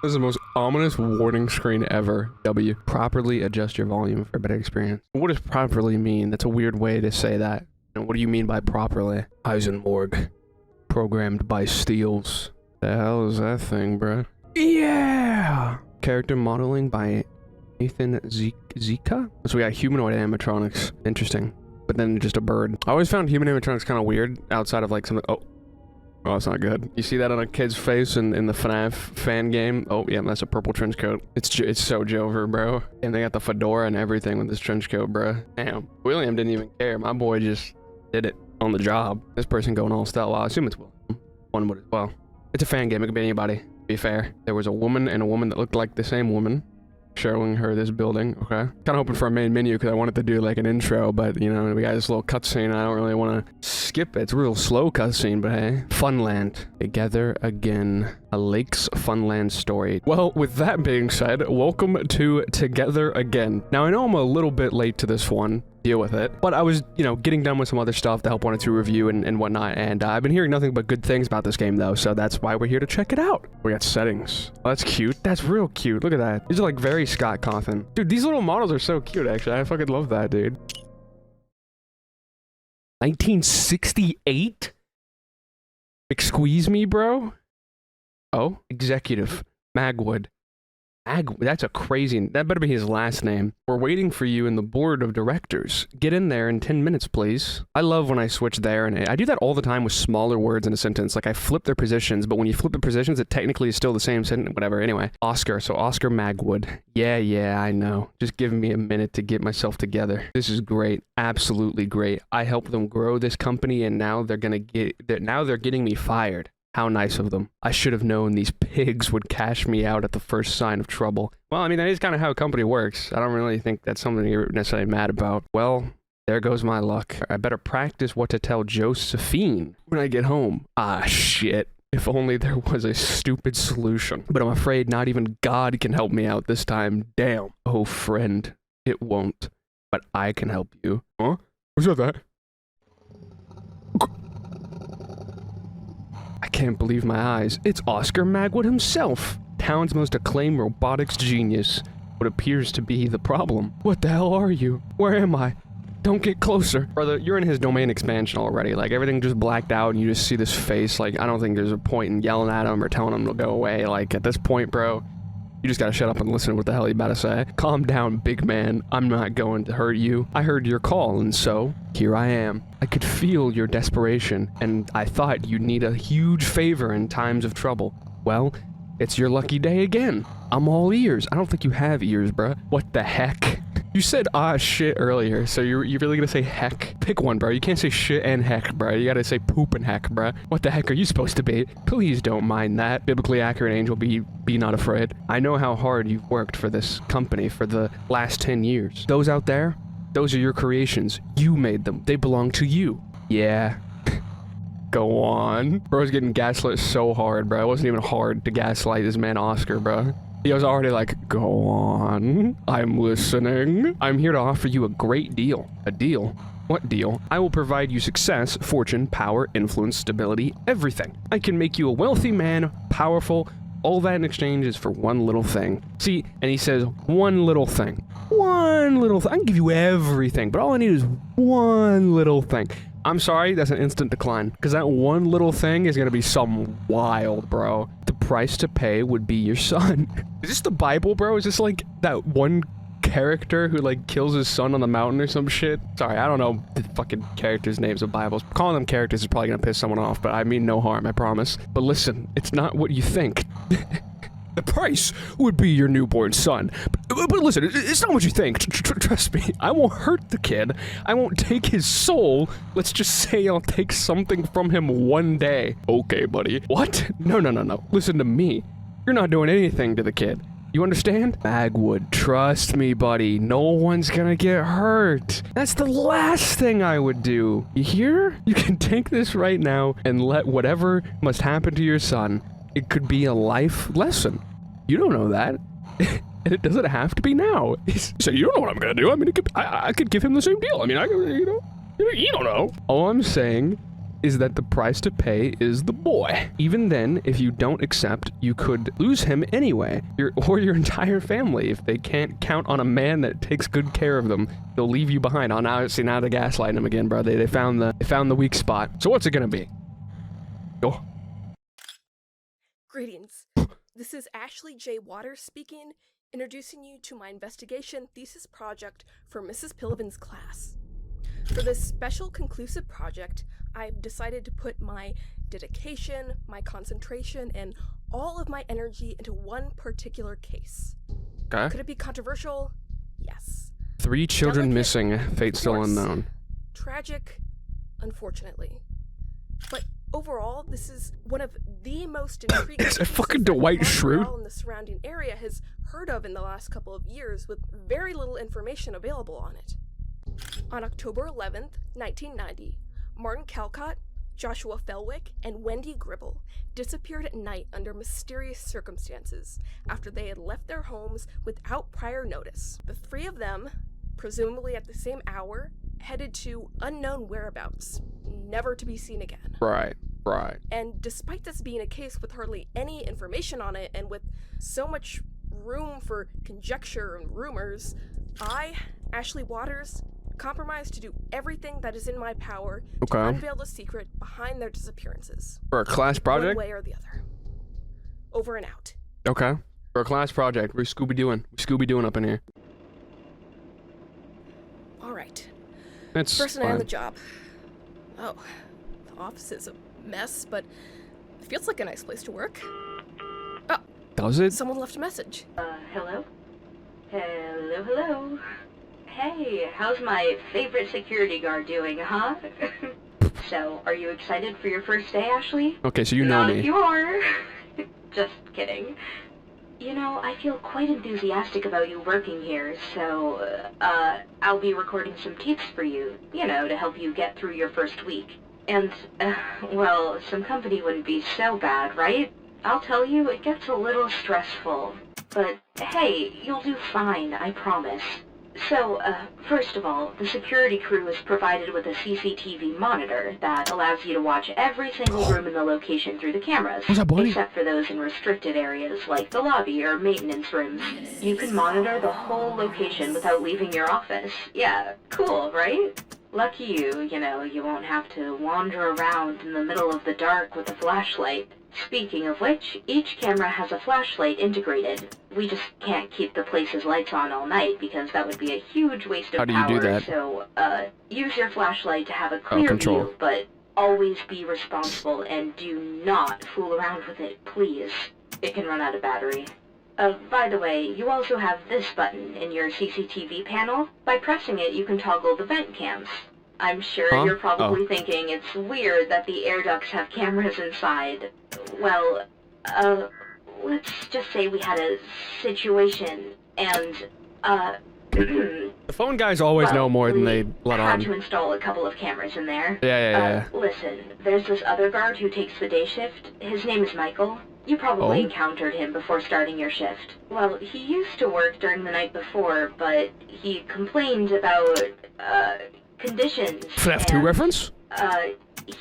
This is the most ominous warning screen ever. W. Properly adjust your volume for a better experience. What does properly mean? That's a weird way to say that. And what do you mean by properly? Eisenborg. Programmed by Steels. The hell is that thing, bruh? Yeah! Character modeling by Nathan Zika? So we got humanoid animatronics. Interesting. But then just a bird. I always found human animatronics kind of weird outside of like something. Oh, that's not good. You see that on a kid's face in the FNAF fan game? Oh, yeah, that's a purple trench coat. It's so Jover, bro. And they got the fedora and everything with this trench coat, bro. Damn. William didn't even care. My boy just did it on the job. This person going all stealth. Well, I assume it's William. One would as well. It's a fan game. It could be anybody. To be fair. There was a woman and a woman that looked like the same woman. Showing her this building, okay? Kind of hoping for a main menu because I wanted to do like an intro, but you know, we got this little cutscene. I don't really want to skip it. It's a real slow cutscene, but hey. Funland. Together again. A Lake's Funland story. Well, with that being said, welcome to Together Again. Now, I know I'm a little bit late to this one. Deal with it. But I was, you know, getting done with some other stuff to help 1 or 2 review and whatnot, and I've been hearing nothing but good things about this game, though, so that's why we're here to check it out. We got settings. Oh, that's cute. That's real cute. Look at that. These are like very Scott Cawthon. Dude, these little models are so cute, actually. I fucking love that, dude. 1968? Squeeze me, bro? Oh, executive. Magwood. That's a crazy... That better be his last name. We're waiting for you in the board of directors. Get in there in 10 minutes, please. I love when I switch there, and I do that all the time with smaller words in a sentence. Like, I flip their positions, but when you flip the positions, it technically is still the same sentence, whatever. Anyway, Oscar. So, Oscar Magwood. Yeah, I know. Just give me a minute to get myself together. This is great. Absolutely great. I helped them grow this company, and now they're getting me fired. How nice of them. I should have known these pigs would cash me out at the first sign of trouble. Well, I mean, that is kind of how a company works. I don't really think that's something you're necessarily mad about. Well, there goes my luck. I better practice what to tell Josephine when I get home. Ah, shit. If only there was a stupid solution. But I'm afraid not even God can help me out this time. Damn. Oh, friend. It won't. But I can help you. Huh? What's that? I can't believe my eyes. It's Oscar Magwood himself, town's most acclaimed robotics genius. What appears to be the problem. What the hell are you? Where am I? Don't get closer. Brother, you're in his domain expansion already. Like, everything just blacked out and you just see this face. Like, I don't think there's a point in yelling at him or telling him to go away. Like, at this point, bro, you just gotta shut up and listen to what the hell he's about to say. Calm down, big man. I'm not going to hurt you. I heard your call, and so, here I am. I could feel your desperation, and I thought you'd need a huge favor in times of trouble. Well, it's your lucky day again. I'm all ears. I don't think you have ears, bruh. What the heck? You said ah shit earlier, so you're really gonna say heck? Pick one, bro. You can't say shit and heck, bro. You gotta say poop and heck, bro. What the heck are you supposed to be? Please don't mind that. Biblically accurate angel, be not afraid. I know how hard you've worked for this company for the last 10 years. Those out there, those are your creations. You made them. They belong to you. Yeah. Go on. Bro's getting gaslit so hard, bro. It wasn't even hard to gaslight this man Oscar, bro. He was already like, go on. I'm listening. I'm here to offer you a great deal. A deal? What deal? I will provide you success, fortune, power, influence, stability, everything. I can make you a wealthy man, powerful. All that in exchange is for one little thing. See, and he says, one little thing. One little thing. I can give you everything, but all I need is one little thing. I'm sorry, that's an instant decline, because that one little thing is going to be something wild, bro. The price to pay would be your son. Is this the Bible, bro? Is this like that one character who like kills his son on the mountain or some shit? Sorry, I don't know the fucking characters' names of Bibles. Calling them characters is probably going to piss someone off, but I mean no harm, I promise. But listen, it's not what you think. The price would be your newborn son. But listen, it's not what you think. Trust me. I won't hurt the kid. I won't take his soul. Let's just say I'll take something from him one day. Okay, buddy. What? No. Listen to me. You're not doing anything to the kid. You understand? Magwood, trust me, buddy. No one's gonna get hurt. That's the last thing I would do. You hear? You can take this right now and let whatever must happen to your son. It could be a life lesson. You don't know that. And it doesn't have to be now. So you don't know what I'm gonna do. I mean, I could give him the same deal. I mean, you don't know. All I'm saying is that the price to pay is the boy. Even then, if you don't accept, you could lose him anyway, or your entire family. If they can't count on a man that takes good care of them, they'll leave you behind. Oh, now see, now they're gaslighting him again, bro. They found the weak spot. So what's it gonna be? Go. Greetings. This is Ashley J. Waters speaking, introducing you to my investigation thesis project for Mrs. Pillivan's class. For this special conclusive project, I've decided to put my dedication, my concentration, and all of my energy into one particular case. Okay. Could it be controversial? Yes. 3 children Delicate? missing, fate still Of course. unknown. Tragic? Unfortunately. But overall, this is one of the most intriguing Is it cases fucking that Dwight Montreal Schrute? and the surrounding area has heard of in the last couple of years, with very little information available on it. On October 11th, 1990, Martin Calcott, Joshua Felwick, and Wendy Gribble disappeared at night under mysterious circumstances after they had left their homes without prior notice. The 3 of them, presumably at the same hour, headed to unknown whereabouts, never to be seen again. Right. And despite this being a case with hardly any information on it, and with so much room for conjecture and rumors, I, Ashley Waters, compromised to do everything that is in my power to unveil the secret behind their disappearances. For a class project? One way or the other. Over and out. Okay. For a class project, we're Scooby-Dooing up in here. Alright. That's First night fine. on the job. Oh, the office is a mess, but it feels like a nice place to work. Oh, Does it? someone left a message. Hello? Hello? Hey, how's my favorite security guard doing, huh? So, are you excited for your first day, Ashley? Okay, so you know Not if me. you are. Just kidding. You know, I feel quite enthusiastic about you working here, so, I'll be recording some tapes for you, you know, to help you get through your first week. And, well, some company wouldn't be so bad, right? I'll tell you, it gets a little stressful. But, hey, you'll do fine, I promise. So, first of all, the security crew is provided with a CCTV monitor that allows you to watch every single room in the location through the cameras, What's up, buddy? except for those in restricted areas like the lobby or maintenance rooms. You can monitor the whole location without leaving your office. Yeah, cool, right? Lucky you know, you won't have to wander around in the middle of the dark with a flashlight. Speaking of which, each camera has a flashlight integrated. We just can't keep the place's lights on all night because that would be a huge waste of How do you power. do that? So, use your flashlight to have a clear control. view, but always be responsible and do not fool around with it, please. It can run out of battery. By the way, you also have this button in your CCTV panel. By pressing it, you can toggle the vent cams. I'm sure you're probably thinking it's weird that the air ducts have cameras inside. Well, let's just say we had a situation, and, The phone guys always know more than they let had on. to install a couple of cameras in there. Yeah. Listen, there's this other guard who takes the day shift. His name is Michael. You probably encountered him before starting your shift. Well, he used to work during the night before, but he complained about, conditions. FNAF 2 reference?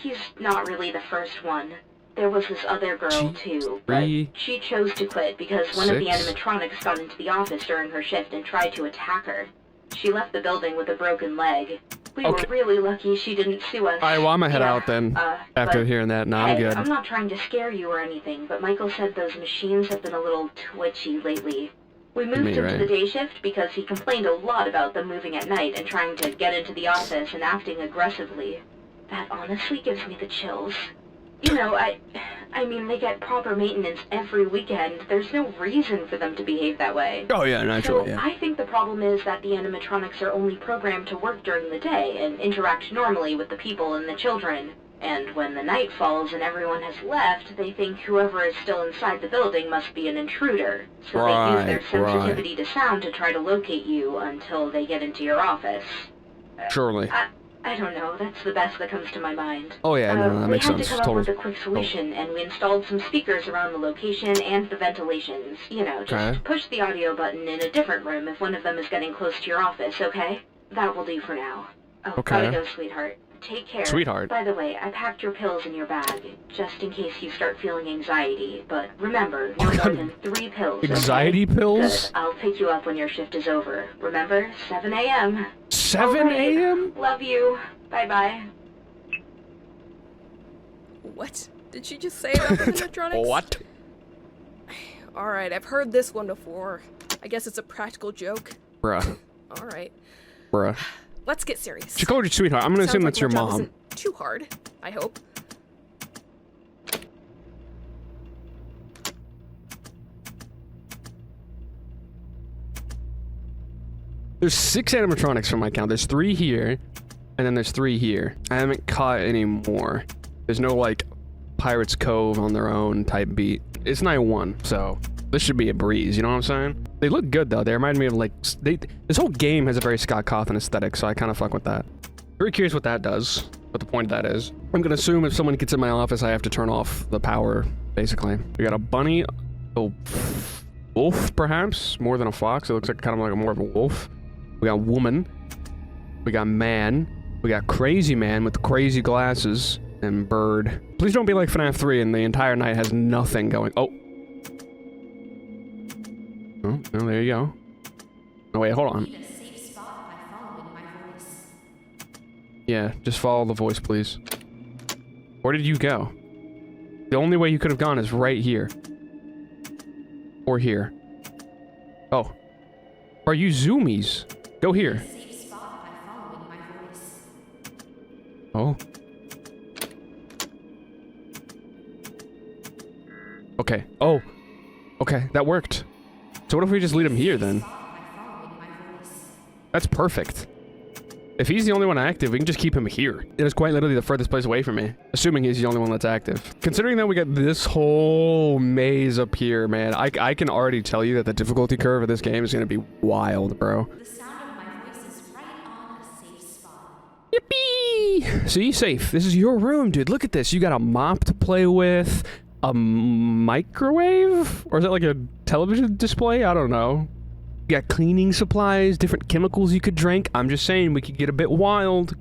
He's not really the first one. There was this other girl, too, but she chose to quit because one of the animatronics got into the office during her shift and tried to attack her. She left the building with a broken leg. We were really lucky she didn't sue us. Alright, well, I'm gonna head out then, after hearing that. Nah, I'm Hey, good. I'm not trying to scare you or anything, but Michael said those machines have been a little twitchy lately. We moved him to the day shift because he complained a lot about them moving at night and trying to get into the office and acting aggressively. That honestly gives me the chills. You know, I mean, they get proper maintenance every weekend. There's no reason for them to behave that way. Oh yeah, naturally, So I think the problem is that the animatronics are only programmed to work during the day and interact normally with the people and the children. And when the night falls and everyone has left, they think whoever is still inside the building must be an intruder. So they use their sensitivity to sound to try to locate you until they get into your office. Surely. I don't know, that's the best that comes to my mind. Oh yeah, no, that makes sense. We had to come up with a quick solution, and we installed some speakers around the location and the ventilations. You know, just push the audio button in a different room if one of them is getting close to your office, okay? That will do for now. Oh, gotta go, sweetheart. take care. Sweetheart. By the way, I packed your pills in your bag, just in case you start feeling anxiety. But remember, no more than 3 pills. Anxiety okay? pills? Good. I'll pick you up when your shift is over. Remember, 7 a.m. 7 a.m.? Love you. Bye-bye. What did she just say about the animatronics? What? Alright, I've heard this one before. I guess it's a practical joke. Bruh. Alright. Bruh. Let's get serious. She called you sweetheart. I'm gonna assume that's your my job mom. isn't too hard, I hope. There's 6 animatronics from my count. There's 3 here, and then there's 3 here. I haven't caught any more. There's no, like, Pirates Cove on their own type beat. It's night 1, so this should be a breeze, you know what I'm saying? They look good, though. They remind me of, like, this whole game has a very Scott Cawthon aesthetic, so I kind of fuck with that. Very curious what that does, what the point of that is. I'm gonna assume if someone gets in my office, I have to turn off the power, basically. We got a bunny, a wolf, perhaps? More than a fox. It looks like kind of like more of a wolf. We got woman. We got man. We got crazy man with the crazy glasses. And bird. Please don't be like FNAF 3 and the entire night has nothing going. Oh. Oh, no, there you go. No, wait, hold on. Yeah, just follow the voice, please. Where did you go? The only way you could have gone is right here. Or here. Oh. Are you zoomies? Go here. Oh. Okay. Oh. Okay, that worked. So what if we just lead him here, then? That's perfect. If he's the only one active, we can just keep him here. It is quite literally the furthest place away from me. Assuming he's the only one that's active. Considering that we got this whole maze up here, man, I can already tell you that the difficulty curve of this game is gonna be wild, bro. The sound of my voice is right on a safe spot. Yippee! See, safe. This is your room, dude. Look at this. You got a mop to play with, a microwave? Or is that like a television display? I don't know. You got cleaning supplies, different chemicals you could drink. I'm just saying we could get a bit wild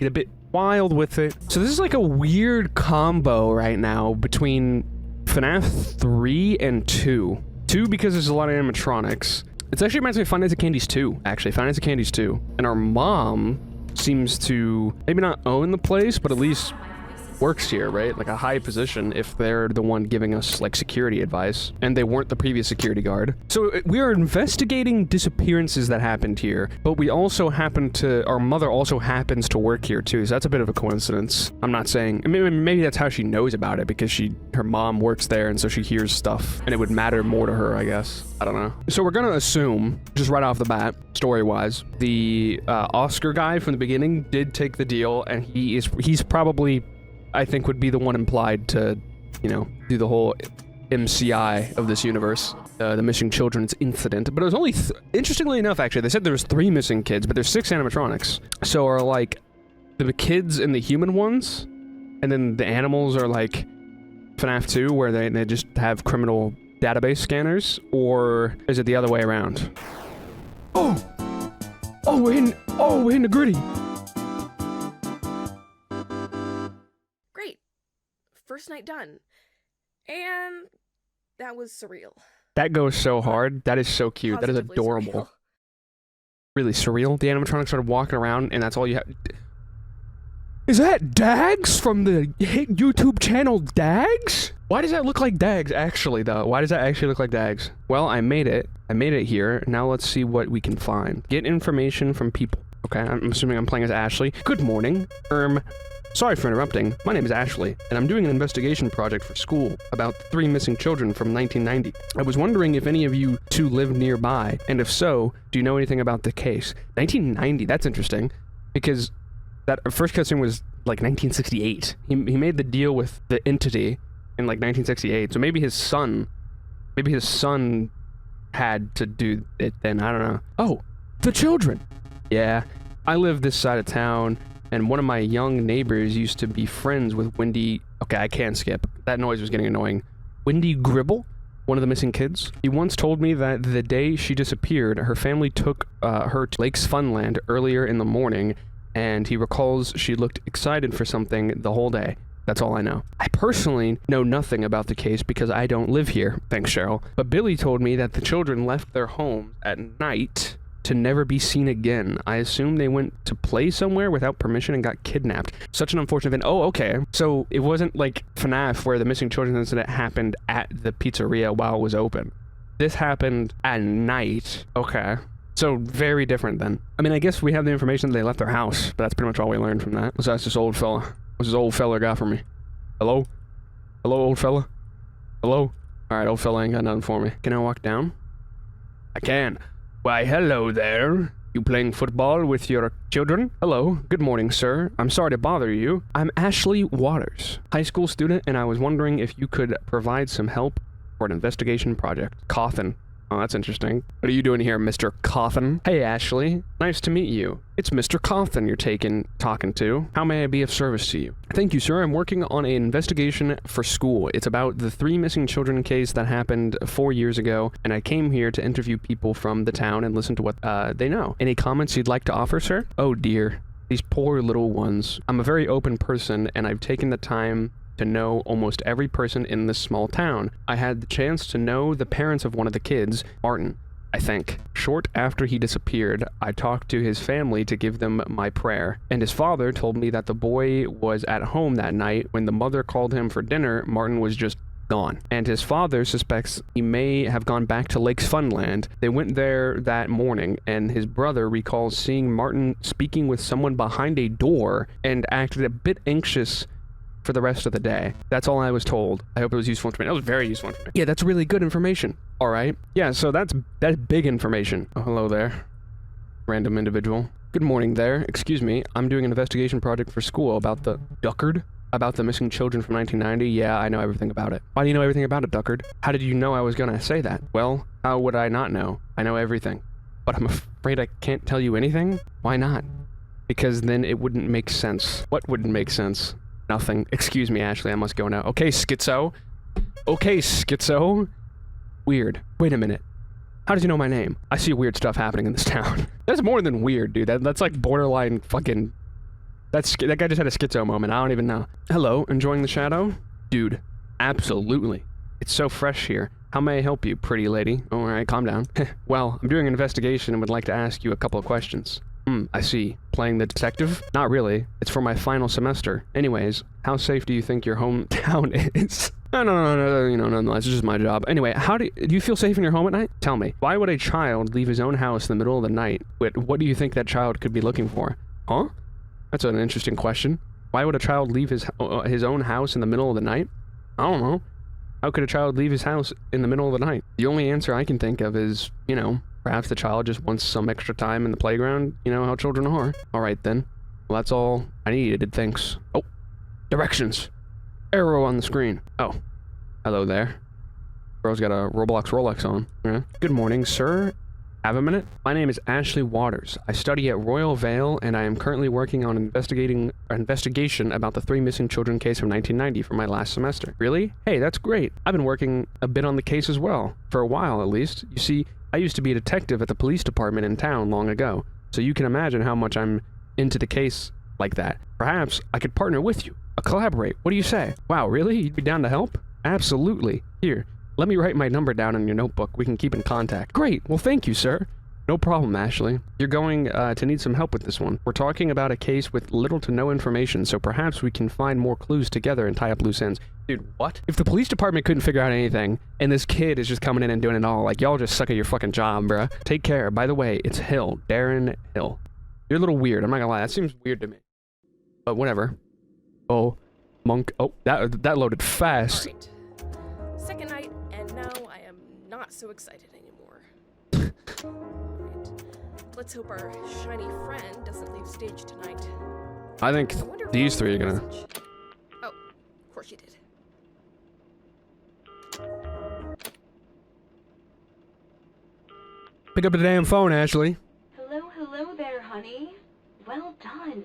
with it. So this is like a weird combo right now between FNAF 3 and 2. 2 because there's a lot of animatronics. It's actually reminds me of Five Nights at Candy's 2, actually. Five Nights at Candy's 2. And our mom seems to maybe not own the place, but at least works here, right? Like a high position if they're the one giving us like security advice and they weren't the previous security guard. So we are investigating disappearances that happened here, but we also our mother also happens to work here too, so that's a bit of a coincidence. I'm not saying, maybe that's how she knows about it, because her mom works there and so she hears stuff and it would matter more to her, I guess. I don't know. So we're gonna assume, just right off the bat, story-wise, the Oscar guy from the beginning did take the deal, and he's probably, I think, would be the one implied to, you know, do the whole MCI of this universe, the missing children's incident. But it was only, interestingly enough, actually, they said there was 3 missing kids, but there's 6 animatronics. So are like the kids and the human ones, and then the animals are like FNAF 2, where they just have criminal database scanners, or is it the other way around? Oh, we're in the gritty. First night done. And that was surreal. That goes so hard. That is so cute. That is Positively adorable. surreal. Really surreal. The animatronics started walking around and that's all you have. Is that Dags from the hit YouTube channel Dags? Why does that look like Dags actually though? Why does that actually look like Dags? Well, I made it. I made it here. Now let's see what we can find. Get information from people. Okay, I'm assuming I'm playing as Ashley. Good morning. Sorry for interrupting. My name is Ashley, and I'm doing an investigation project for school about 3 missing children from 1990. I was wondering if any of you 2 live nearby, and if so, do you know anything about the case? 1990, that's interesting, because that first cutscene was like 1968. He made the deal with the entity in like 1968, so maybe his son had to do it then, I don't know. Oh, the children! Yeah, I live this side of town, and one of my young neighbors used to be friends with Wendy. Okay, I can't skip. That noise was getting annoying. Wendy Gribble, one of the missing kids. He once told me that the day she disappeared, her family took her to Lake's Funland earlier in the morning, and he recalls she looked excited for something the whole day. That's all I know. I personally know nothing about the case because I don't live here, thanks Cheryl. But Billy told me that the children left their homes at night to never be seen again. I assume they went to play somewhere without permission and got kidnapped. Such an unfortunate event. Oh, okay. So it wasn't like FNAF where the missing children incident happened at the pizzeria while it was open. This happened at night. Okay. So very different then. I mean, I guess we have the information that they left their house, but that's pretty much all we learned from that. Let's ask this old fella. What's this old fella got for me? Hello? Hello, old fella? Hello? Alright, old fella ain't got nothing for me. Can I walk down? I can. Why, hello there. You playing football with your children? Hello. Good morning, sir. I'm sorry to bother you. I'm Ashley Waters, high school student, and I was wondering if you could provide some help for an investigation project. Coffin. Oh, that's interesting. What are you doing here, Mr. Coffin? Hey, Ashley. Nice to meet you. It's Mr. Coffin you're talking to. How may I be of service to you? Thank you, sir. I'm working on an investigation for school. It's about the 3 missing children case that happened 4 years ago, and I came here to interview people from the town and listen to what they know. Any comments you'd like to offer, sir? Oh, dear. These poor little ones. I'm a very open person, and I've taken the time to know almost every person in this small town. I had the chance to know the parents of one of the kids, Martin, I think. Short after he disappeared, I talked to his family to give them my prayer, and his father told me that the boy was at home that night. When the mother called him for dinner, Martin was just gone, and his father suspects he may have gone back to Lake's Funland. They went there that morning, and his brother recalls seeing Martin speaking with someone behind a door and acted a bit anxious for the rest of the day. That's all I was told. I hope it was useful information. That was very useful information. Yeah, that's really good information. All right. Yeah, so that's big information. Oh, hello there. Random individual. Good morning there. Excuse me. I'm doing an investigation project for school about the Duckard? About the missing children from 1990? Yeah, I know everything about it. Why do you know everything about it, Duckard? How did you know I was gonna say that? Well, how would I not know? I know everything. But I'm afraid I can't tell you anything? Why not? Because then it wouldn't make sense. What wouldn't make sense? Nothing. Excuse me, Ashley, I must go now. Okay, schizo. Okay, schizo. Weird. Wait a minute. How did you know my name? I see weird stuff happening in this town. That's more than weird, dude. That's like borderline fucking... that guy just had a schizo moment. I don't even know. Hello, enjoying the shadow? Dude, absolutely. It's so fresh here. How may I help you, pretty lady? All right, calm down. Well, I'm doing an investigation and would like to ask you a couple of questions. I see. Playing the detective? Not really. It's for my final semester. Anyways, how safe do you think your hometown is? No, no, it's just my job. Anyway, do you feel safe in your home at night? Tell me, why would a child leave his own house in the middle of the night? Wait, what do you think that child could be looking for? Huh? That's an interesting question. Why would a child leave his own house in the middle of the night? I don't know. How could a child leave his house in the middle of the night? The only answer I can think of is, perhaps the child just wants some extra time in the playground. You know how children are. Alright then. Well, that's all I needed, thanks. Oh, directions. Arrow on the screen. Oh, hello there. Girl's got a Roblox Rolex on. Yeah. Good morning, sir. Have a minute? My name is Ashley Waters. I study at Royal Vale, and I am currently working on an investigation about the 3 missing children case from 1990 for my last semester. Really? Hey, that's great. I've been working a bit on the case as well. For a while, at least. You see, I used to be a detective at the police department in town long ago, so you can imagine how much I'm into the case like that. Perhaps I could partner with you. Collaborate. What do you say? Wow, really? You'd be down to help? Absolutely. Here, let me write my number down in your notebook. We can keep in contact. Great. Well, thank you, sir. No problem, Ashley. You're going to need some help with this one. We're talking about a case with little to no information, so perhaps we can find more clues together and tie up loose ends. Dude, what? If the police department couldn't figure out anything, and this kid is just coming in and doing it all, like, y'all just suck at your fucking job, bruh. Take care. By the way, it's Hill. Darren Hill. You're a little weird. I'm not gonna lie. That seems weird to me. But whatever. Oh, monk. Oh, that loaded fast. Alright. Second night, and now I am not so excited anymore. Alright. Let's hope our shiny friend doesn't leave stage tonight. I think these 3 are gonna... Oh, of course you did. Pick up the damn phone, Ashley. Hello there, honey. Well done.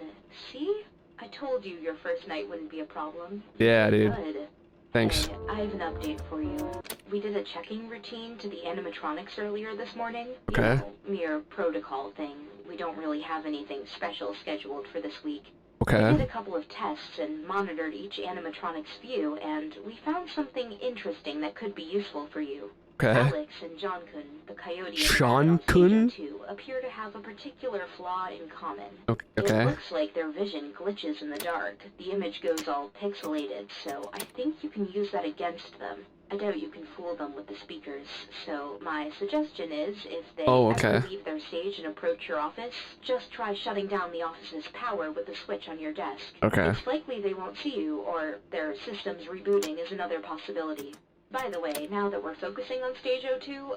See? I told you your first night wouldn't be a problem. Yeah, dude. Good. Thanks. Hey, I have an update for you. We did a checking routine to the animatronics earlier this morning. Okay. Mere protocol thing. we don't really have anything special scheduled for this week. Okay. We did a couple of tests and monitored each animatronic's view, and we found something interesting that could be useful for you. Okay. Alex and John-kun, the coyote John-kun? John-kun, appear to have a particular flaw in common. Okay. It looks like their vision glitches in the dark. The image goes all pixelated, so I think you can use that against them. I doubt you can fool them with the speakers, so my suggestion is, if they ever leave their stage and approach your office, just try shutting down the office's power with the switch on your desk. Okay. It's likely they won't see you, or their system's rebooting is another possibility. By the way, now that we're focusing on Stage 02,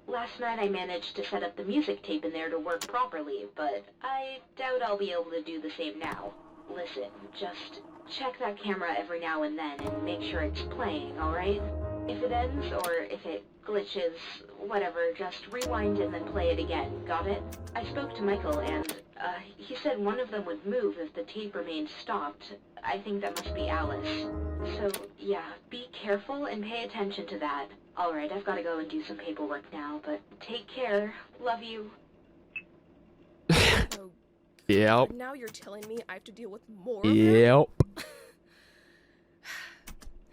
last night I managed to set up the music tape in there to work properly, but I doubt I'll be able to do the same now. Listen, just check that camera every now and then and make sure it's playing, alright? If it ends, or if it glitches, whatever, just rewind and then play it again, got it? I spoke to Michael and, he said one of them would move if the tape remained stopped. I think that must be Alice. So, yeah, be careful and pay attention to that. Alright, I've gotta go and do some paperwork now, but take care. Love you. Oh, Yep. now you're telling me I have to deal with more. Yep.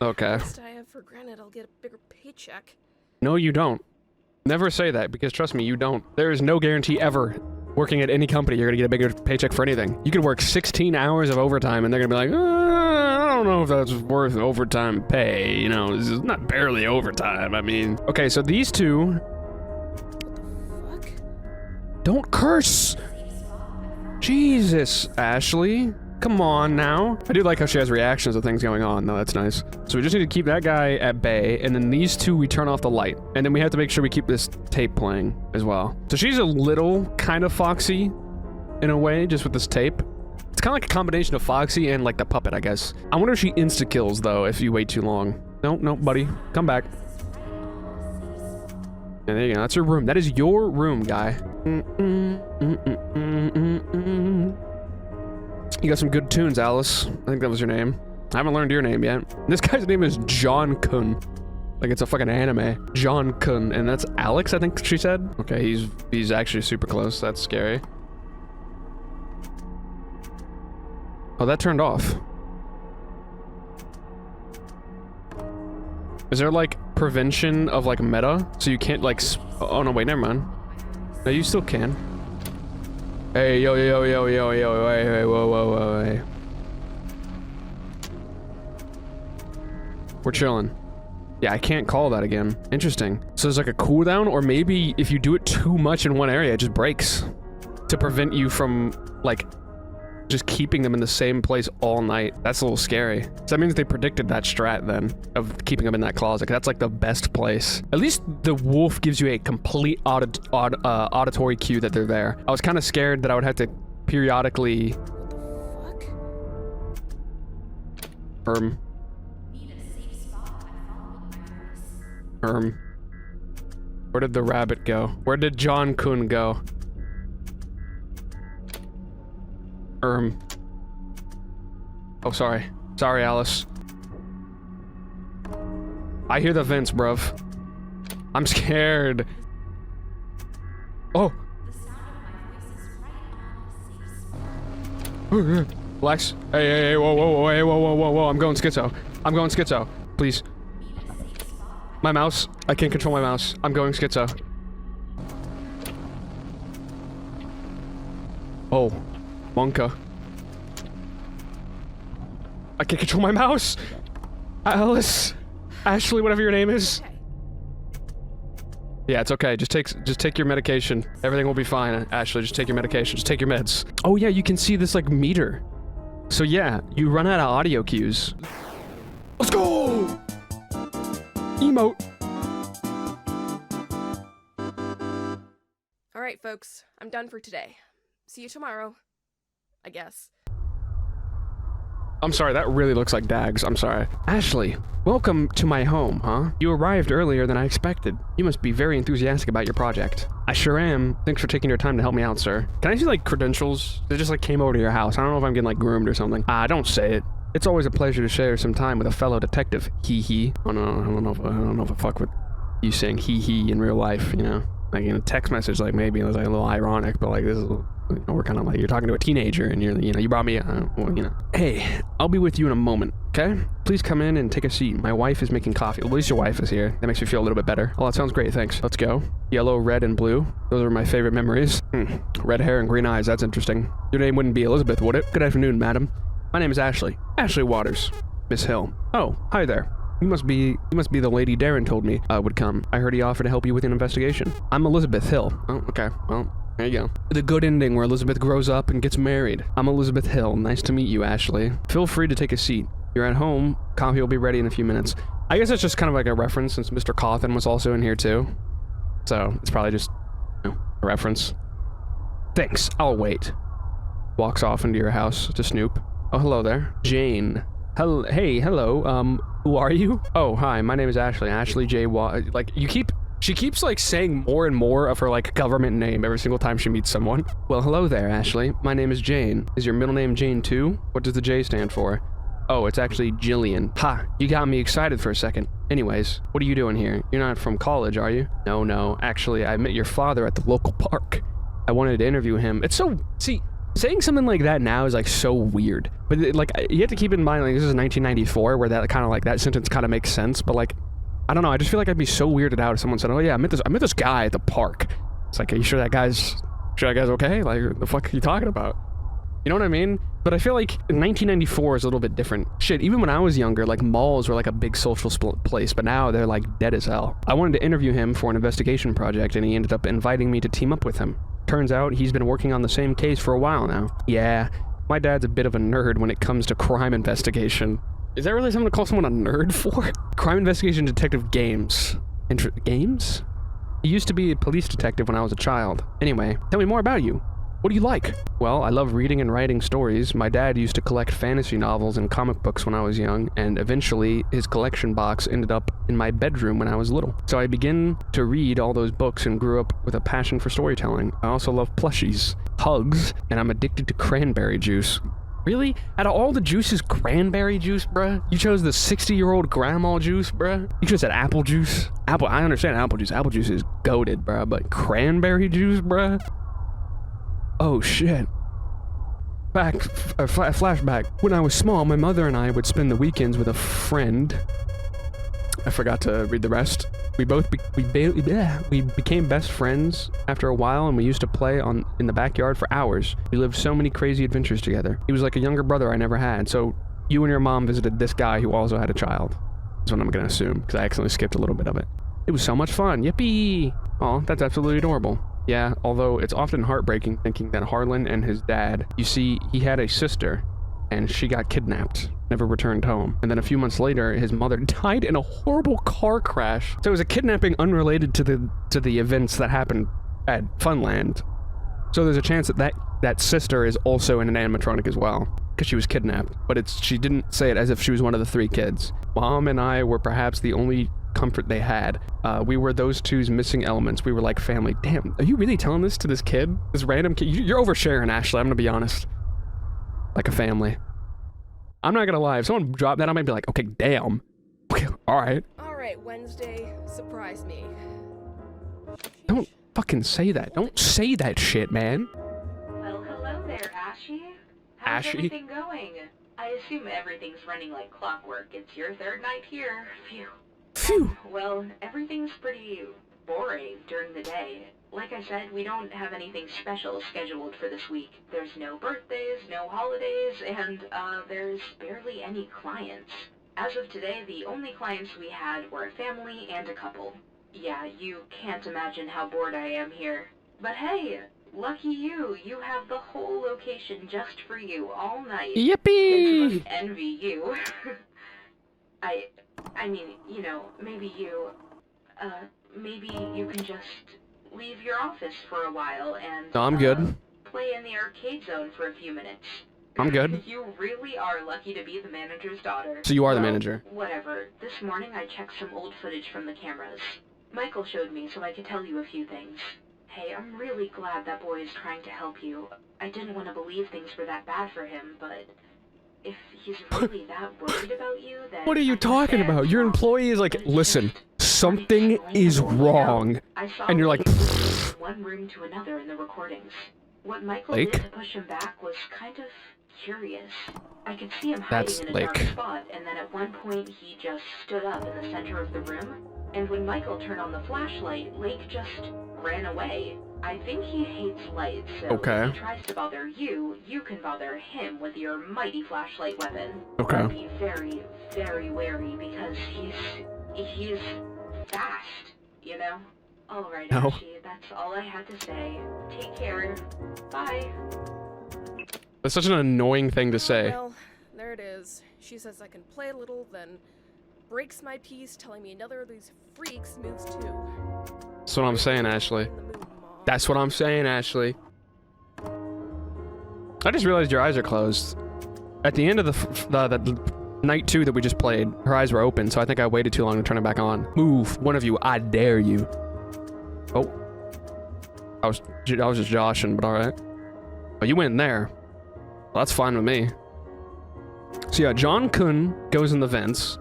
Okay. Least I have for granted I'll get a bigger paycheck. No, you don't. Never say that, because trust me, you don't. There is no guarantee ever working at any company you're gonna get a bigger paycheck for anything. You could work 16 hours of overtime and they're gonna be like, I don't know if that's worth overtime pay. You know, this is not barely overtime. I mean, okay, so these two. What the fuck? Don't curse! Jesus, Ashley. Come on now. I do like how she has reactions to things going on, though. That's nice. So we just need to keep that guy at bay, and then these two, we turn off the light. And then we have to make sure we keep this tape playing as well. So she's a little kind of foxy in a way, just with this tape. It's kind of like a combination of foxy and like the puppet, I guess. I wonder if she insta-kills, though, if you wait too long. No, buddy. Come back. Yeah, there you go. That's your room. That is your room, guy. You got some good tunes, Alice. I think that was your name. I haven't learned your name yet. This guy's name is John-kun. Like it's a fucking anime. John-kun. And that's Alex, I think she said? Okay, he's actually super close. That's scary. Oh, that turned off. Is there like prevention of like meta? So you can't like oh no, wait, never mind. No, you still can. Hey, yo, hey, whoa, hey. We're chilling. Yeah, I can't call that again. Interesting. So there's like a cooldown, or maybe if you do it too much in one area, it just breaks. To prevent you from, like, just keeping them in the same place all night. That's a little scary. So that means they predicted that strat then, of keeping them in that closet. That's like the best place. At least the wolf gives you a complete auditory cue that they're there. I was kind of scared that I would have to periodically... What the fuck? Where did the rabbit go? Where did John-kun go? Oh, sorry. Sorry, Alice. I hear the vents, bruv. I'm scared. Oh! Lex. Hey, whoa, I'm going schizo. Please. My mouse. I can't control my mouse. I'm going schizo. Oh. Monka. I can't control my mouse! Alice! Ashley, whatever your name is. Okay. Yeah, it's okay. Just take your medication. Everything will be fine, Ashley. Just take your medication. Just take your meds. Oh yeah, you can see this, like, meter. So yeah, you run out of audio cues. Let's go! Emote. Alright, folks. I'm done for today. See you tomorrow. I guess. I'm sorry, that really looks like Dags. I'm sorry. Ashley, welcome to my home, huh? You arrived earlier than I expected. You must be very enthusiastic about your project. I sure am. Thanks for taking your time to help me out, sir. Can I see, like, credentials? They just, like, came over to your house. I don't know if I'm getting, like, groomed or something. Don't say it. It's always a pleasure to share some time with a fellow detective. Hee hee. Oh no, I don't know if I fuck with you saying hee hee in real life, you know? Like in a text message, like maybe it was like a little ironic, but like this is, you know, we're kind of like, you're talking to a teenager and you're, you know, you brought me, well, you know. Hey, I'll be with you in a moment, okay? Please come in and take a seat. My wife is making coffee. Well, at least your wife is here. That makes me feel a little bit better. Oh, that sounds great, thanks. Let's go. Yellow, red, and blue. Those are my favorite memories. Red hair and green eyes, that's interesting. Your name wouldn't be Elizabeth, would it? Good afternoon, madam. My name is Ashley. Ashley Waters. Miss Hill. Oh, hi there. You must be the lady Darren told me would come. I heard he offered to help you with an investigation. I'm Elizabeth Hill. Oh, okay. Well, there you go. The good ending where Elizabeth grows up and gets married. I'm Elizabeth Hill. Nice to meet you, Ashley. Feel free to take a seat. You're at home. Coffee will be ready in a few minutes. I guess it's just kind of like a reference since Mr. Cawthon was also in here too. So it's probably just, you know, a reference. Thanks. I'll wait. Walks off into your house to snoop. Oh, hello there. Jane. Hey, hello. Who are you? Oh, hi, my name is Ashley. Ashley J. Like, she keeps, like, saying more and more of her, like, government name every single time she meets someone. Well, hello there, Ashley. My name is Jane. Is your middle name Jane too? What does the J stand for? Oh, it's actually Jillian. Ha, you got me excited for a second. Anyways, what are you doing here? You're not from college, are you? No. Actually, I met your father at the local park. I wanted to interview him. It's so... See... Saying something like that now is like so weird, but like you have to keep in mind like this is 1994 where that kind of like that sentence kind of makes sense, but like I don't know, I just feel like I'd be so weirded out if someone said, oh yeah, I met this guy at the park. It's like, are you sure that guy's okay? Like what the fuck are you talking about? You know what I mean? But I feel like 1994 is a little bit different. Shit, even when I was younger, like malls were like a big social place, but now they're like dead as hell. I wanted to interview him for an investigation project and he ended up inviting me to team up with him. Turns out he's been working on the same case for a while now. Yeah, my dad's a bit of a nerd when it comes to crime investigation. Is that really something to call someone a nerd for? Crime investigation detective games. Games? He used to be a police detective when I was a child. Anyway, tell me more about you. What do you like? Well, I love reading and writing stories. My dad used to collect fantasy novels and comic books when I was young, and eventually his collection box ended up in my bedroom when I was little. So I began to read all those books and grew up with a passion for storytelling. I also love plushies, hugs, and I'm addicted to cranberry juice. Really? Out of all the juices, cranberry juice, bruh? You chose the 60-year-old grandma juice, bruh? You chose that apple juice? I understand apple juice. Apple juice is goated, bruh, but cranberry juice, bruh? Oh shit. Flashback. When I was small, my mother and I would spend the weekends with a friend. I forgot to read the rest. We became best friends after a while, and we used to play in the backyard for hours. We lived so many crazy adventures together. He was like a younger brother I never had, so you and your mom visited this guy who also had a child. That's what I'm gonna assume, because I accidentally skipped a little bit of it. It was so much fun. Yippee! Aw, that's absolutely adorable. Yeah, although it's often heartbreaking thinking that Harlan and his dad, you see, he had a sister, and she got kidnapped, never returned home. And then a few months later, his mother died in a horrible car crash. So it was a kidnapping unrelated to the events that happened at Funland. So there's a chance that sister is also in an animatronic as well, because she was kidnapped. But she didn't say it as if she was one of the 3 kids. Mom and I were perhaps the only comfort they had. We were those two's missing elements. We were like family. Damn, are you really telling this to this kid? This random kid? You're oversharing, Ashley. I'm gonna be honest. Like a family. I'm not gonna lie. If someone dropped that, I might be like, okay, damn. Okay, alright. Alright, Wednesday, surprise me. Don't fucking say that. Don't say that shit, man. Well, hello there, Ashy. How's Ashy? everything going? I assume everything's running like clockwork. It's your 3rd night here. Phew. Phew. Well, everything's pretty boring during the day. Like I said, we don't have anything special scheduled for this week. There's no birthdays, no holidays, and there's barely any clients. As of today, the only clients we had were a family and a couple. Yeah, you can't imagine how bored I am here. But hey, lucky you. You have the whole location just for you all night. Yippee! Kids must envy you. I mean, you know, maybe you can just leave your office for a while and No, I'm good. Play in the arcade zone for a few minutes. I'm good. You really are lucky to be the manager's daughter. So you are the Well, manager. Whatever. This morning I checked some old footage from the cameras. Michael showed me so I could tell you a few things. Hey, I'm really glad that boy is trying to help you. I didn't want to believe things were that bad for him, but if he's really that worried about you, then... What are you talking about? Your employee is like, listen, something is wrong. And you're like... one room to another in the recordings. What Michael Lake? did to push him back was kind of curious. I could see him That's hiding in a dark Lake. spot, and then at one point he just stood up in the center of the room, and when Michael turned on the flashlight, Lake just ran away. I think he hates light, so Okay. if he tries to bother you, you can bother him with your mighty flashlight weapon. Okay. But be very, very wary, because he's fast, you know? Alright, No. Archie, that's all I had to say. Take care. Bye. That's such an annoying thing to say. Well, there it is. She says I can play a little, then breaks my piece, telling me another of these freaks moves too. That's what I'm saying, Ashley. In the mood, Mom. That's what I'm saying, Ashley. I just realized your eyes are closed. At the end of the night 2 that we just played, her eyes were open, so I think I waited too long to turn it back on. Move, one of you, I dare you. Oh. I was just joshing, but alright. Oh, you went in there. Well, that's fine with me. So yeah, John Kun goes in the vents.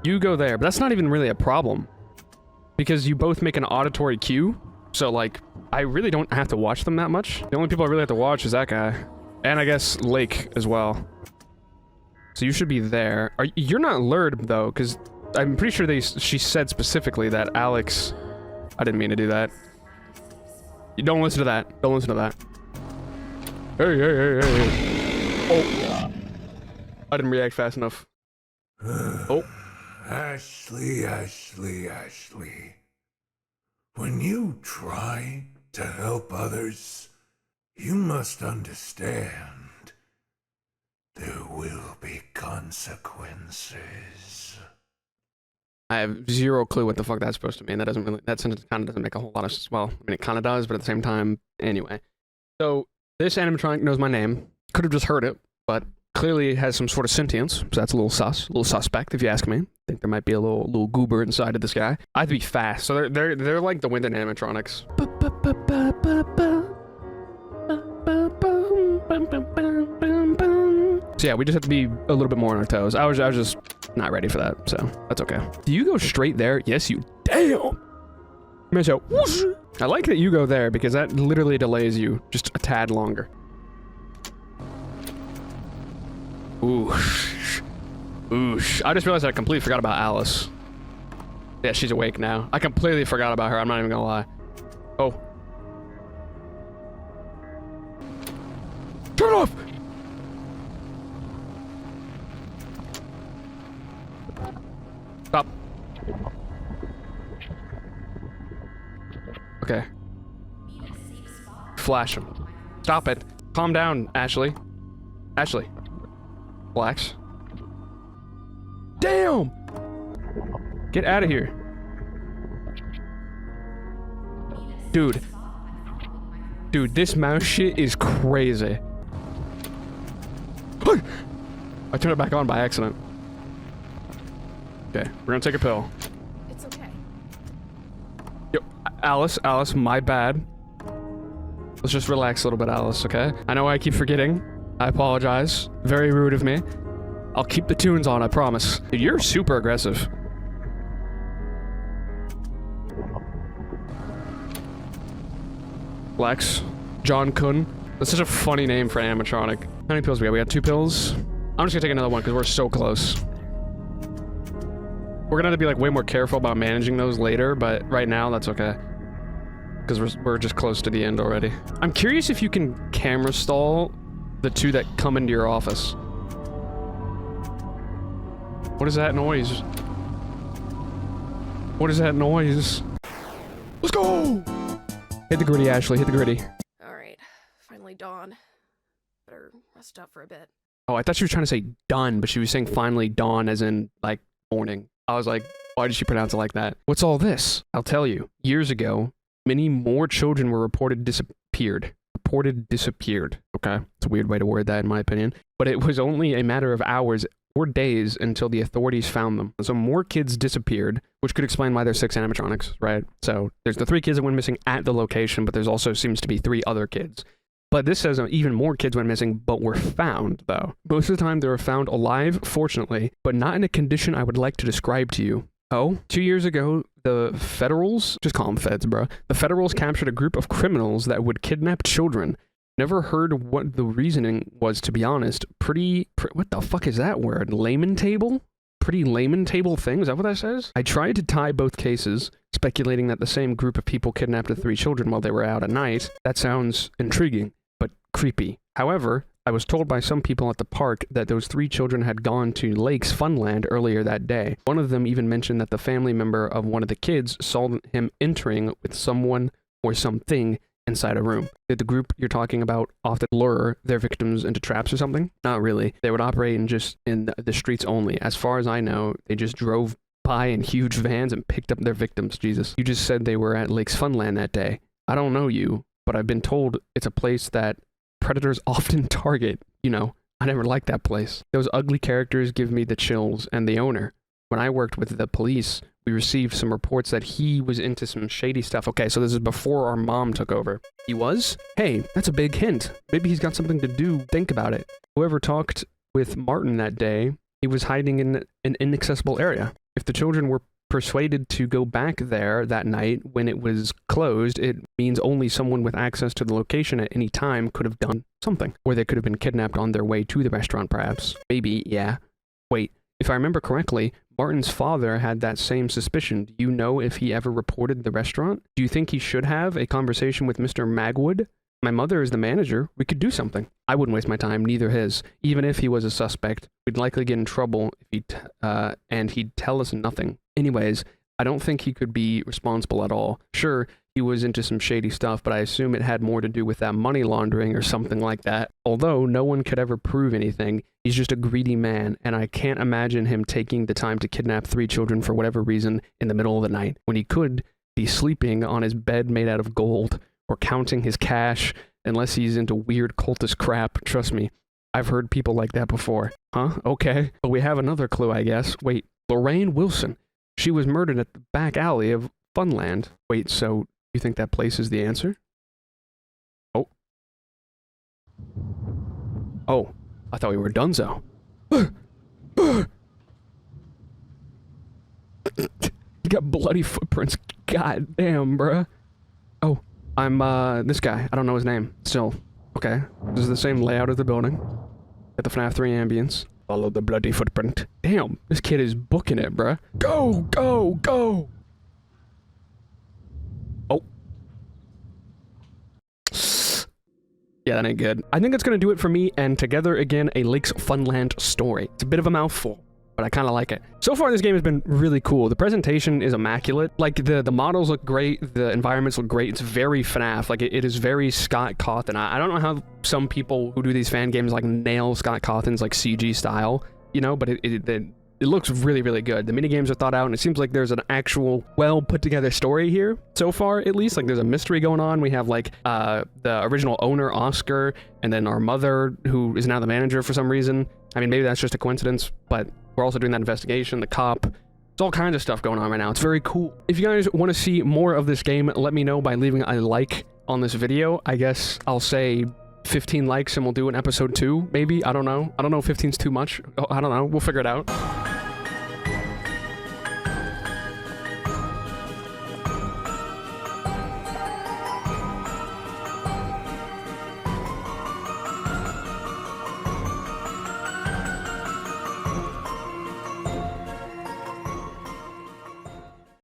You go there, but that's not even really a problem. Because you both make an auditory cue. So, like, I really don't have to watch them that much. The only people I really have to watch is that guy. And I guess Lake as well. So you should be there. You're not lured, though, because I'm pretty sure she said specifically that Alex... I didn't mean to do that. You don't listen to that. Don't listen to that. Hey, hey, hey, hey. Oh. I didn't react fast enough. Oh. Ashley. When you try to help others, you must understand there will be consequences. I have zero clue what the fuck that's supposed to mean. That sentence kind of doesn't make a whole lot of, well, I mean, it kind of does, but at the same time, anyway. So, this animatronic knows my name. Could have just heard it, but clearly has some sort of sentience, so that's a little suspect, if you ask me. I think there might be a little goober inside of this guy. I have to be fast, so they're like the wind animatronics. So yeah, we just have to be a little bit more on our toes. I was just not ready for that, so that's okay. Do you go straight there? Yes, you. Damn. Man, so whoosh. I like that you go there because that literally delays you just a tad longer. Oosh. Oosh. I just realized I completely forgot about Alice. Yeah, she's awake now. I completely forgot about her. I'm not even gonna lie. Oh. Turn it off! Stop. Okay. Flash him. Stop it. Calm down, Ashley. Ashley. Relax. Damn! Get out of here. Dude. Dude, this mouse shit is crazy. I turned it back on by accident. Okay, we're gonna take a pill. It's okay. Yo, Alice, my bad. Let's just relax a little bit, Alice, okay? I know I keep forgetting. I apologize. Very rude of me. I'll keep the tunes on, I promise. Dude, you're super aggressive. Lex. John Kun. That's such a funny name for an animatronic. How many pills we got? We got 2 pills. I'm just gonna take another one because we're so close. We're gonna have to be like way more careful about managing those later, but right now that's okay. Because we're just close to the end already. I'm curious if you can camera stall the 2 that come into your office. What is that noise? What is that noise? Let's go! Hit the gritty, Ashley. Hit the gritty. Alright, finally dawn. Better rest up for a bit. Oh, I thought she was trying to say done, but she was saying finally dawn as in, like, morning. I was like, why did she pronounce it like that? What's all this? I'll tell you. Years ago, many more children were reported disappeared. Okay? It's a weird way to word that, in my opinion. But it was only a matter of hours or days until the authorities found them. So more kids disappeared, which could explain why there's 6 animatronics, right? So there's the 3 kids that went missing at the location, but there's also seems to be 3 other kids. But this says even more kids went missing, but were found, though. Most of the time, they were found alive, fortunately, but not in a condition I would like to describe to you. Oh, 2 years ago, the Federals, just call them Feds, bro. The Federals captured a group of criminals that would kidnap children. Never heard what the reasoning was, to be honest. What the fuck is that word? Layman table? Pretty layman table thing? Is that what that says? I tried to tie both cases, speculating that the same group of people kidnapped the 3 children while they were out at night. That sounds intriguing, but creepy. However, I was told by some people at the park that those 3 children had gone to Lake's Funland earlier that day. One of them even mentioned that the family member of one of the kids saw him entering with someone or something inside a room. Did the group you're talking about often lure their victims into traps or something? Not really. They would operate in the streets only. As far as I know, they just drove by in huge vans and picked up their victims. Jesus. You just said they were at Lake's Funland that day. I don't know you, but I've been told it's a place that predators often target. You know, I never liked that place. Those ugly characters give me the chills, and the owner. When I worked with the police, we received some reports that he was into some shady stuff. Okay, so this is before our mom took over. He was? Hey, that's a big hint. Maybe he's got something to do. Think about it. Whoever talked with Martin that day, he was hiding in an inaccessible area. If the children were persuaded to go back there that night when it was closed, it means only someone with access to the location at any time could have done something. Or they could have been kidnapped on their way to the restaurant, perhaps. Maybe, yeah. Wait, if I remember correctly, Martin's father had that same suspicion. Do you know if he ever reported the restaurant? Do you think he should have a conversation with Mr. Magwood? My mother is the manager. We could do something. I wouldn't waste my time, neither his. Even if he was a suspect, we'd likely get in trouble if and he'd tell us nothing. Anyways, I don't think he could be responsible at all. Sure, he was into some shady stuff, but I assume it had more to do with that money laundering or something like that. Although no one could ever prove anything, he's just a greedy man, and I can't imagine him taking the time to kidnap 3 children for whatever reason in the middle of the night, when he could be sleeping on his bed made out of gold, or counting his cash, unless he's into weird cultist crap. Trust me, I've heard people like that before. Huh? Okay. But we have another clue, I guess. Wait, Lorraine Wilson. She was murdered at the back alley of Funland. Wait, so you think that place is the answer? Oh. Oh, I thought we were donezo. You got bloody footprints. God damn, bruh. Oh, I'm, this guy. I don't know his name. Still. Okay. This is the same layout as the building. Got the FNAF 3 ambience. Follow the bloody footprint. Damn, this kid is booking it, bruh. Go, go, go! Oh. Yeah, that ain't good. I think that's gonna do it for me and Together Again, a Lake's Funland story. It's a bit of a mouthful, but I kind of like it. So far, this game has been really cool. The presentation is immaculate. Like, the models look great. The environments look great. It's very FNAF. Like, it is very Scott Cawthon. I don't know how some people who do these fan games, like, nail Scott Cawthon's, like, CG style, you know, but it looks really, really good. The minigames are thought out, and it seems like there's an actual well-put-together story here, so far, at least. Like, there's a mystery going on. We have, like, the original owner, Oscar, and then our mother, who is now the manager for some reason. I mean, maybe that's just a coincidence, but we're also doing that investigation, the cop. It's all kinds of stuff going on right now. It's very cool. If you guys want to see more of this game, let me know by leaving a like on this video. I guess I'll say 15 likes and we'll do an episode 2, maybe. I don't know. I don't know if 15's too much. I don't know. We'll figure it out.